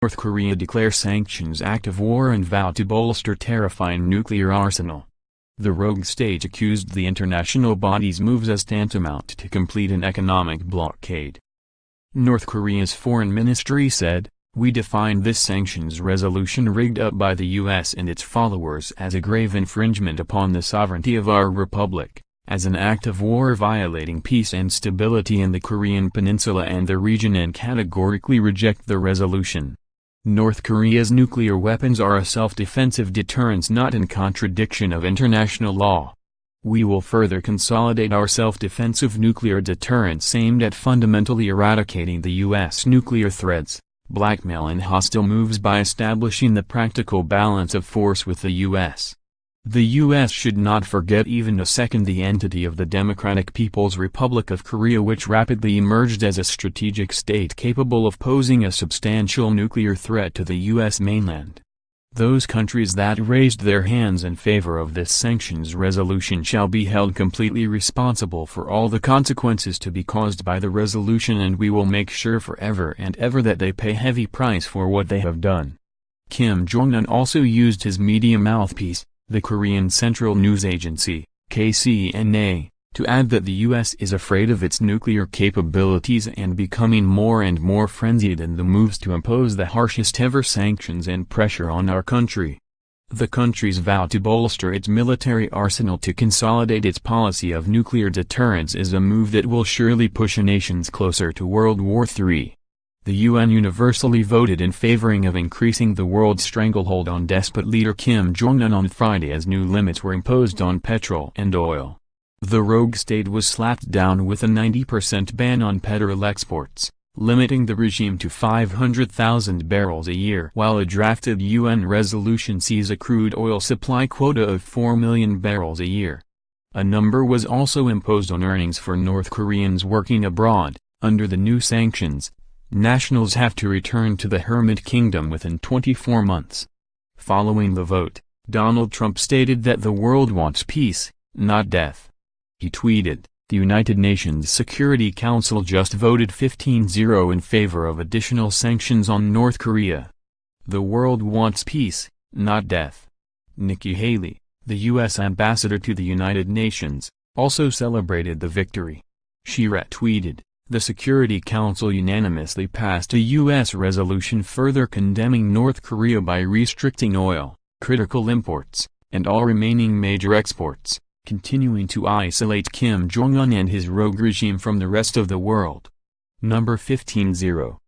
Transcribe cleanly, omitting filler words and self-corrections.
North Korea declares sanctions act of war and vow to bolster terrifying nuclear arsenal. The rogue state accused the international body's moves as tantamount to complete an economic blockade. North Korea's foreign ministry said, "We define this sanctions resolution rigged up by the U.S. and its followers as a grave infringement upon the sovereignty of our republic, as an act of war violating peace and stability in the Korean peninsula and the region, and categorically reject the resolution." North Korea's nuclear weapons are a self-defensive deterrence not in contradiction of international law. We will further consolidate our self-defensive nuclear deterrence aimed at fundamentally eradicating the U.S. nuclear threats, blackmail and hostile moves by establishing the practical balance of force with the U.S. The U.S. should not forget even a second the entity of the Democratic People's Republic of Korea, which rapidly emerged as a strategic state capable of posing a substantial nuclear threat to the U.S. mainland. Those countries that raised their hands in favor of this sanctions resolution shall be held completely responsible for all the consequences to be caused by the resolution, and we will make sure forever and ever that they pay heavy price for what they have done. Kim Jong-un also used his media mouthpiece, the Korean Central News Agency, KCNA, to add that the U.S. is afraid of its nuclear capabilities and becoming more and more frenzied in the moves to impose the harshest ever sanctions and pressure on our country. The country's vow to bolster its military arsenal to consolidate its policy of nuclear deterrence is a move that will surely push nations closer to World War III. The UN universally voted in favoring of increasing the world's stranglehold on despot leader Kim Jong-un on Friday as new limits were imposed on petrol and oil. The rogue state was slapped down with a 90% ban on petrol exports, limiting the regime to 500,000 barrels a year, while a drafted UN resolution sees a crude oil supply quota of 4 million barrels a year. A number was also imposed on earnings for North Koreans working abroad. Under the new sanctions, nationals have to return to the Hermit Kingdom within 24 months. Following the vote, Donald Trump stated that the world wants peace, not death. He tweeted, "The United Nations Security Council just voted 15-0 in favor of additional sanctions on North Korea. The world wants peace, not death." Nikki Haley, the U.S. ambassador to the United Nations, also celebrated the victory. She retweeted, "The Security Council unanimously passed a U.S. resolution further condemning North Korea by restricting oil, critical imports, and all remaining major exports, continuing to isolate Kim Jong-un and his rogue regime from the rest of the world." Number 15-0.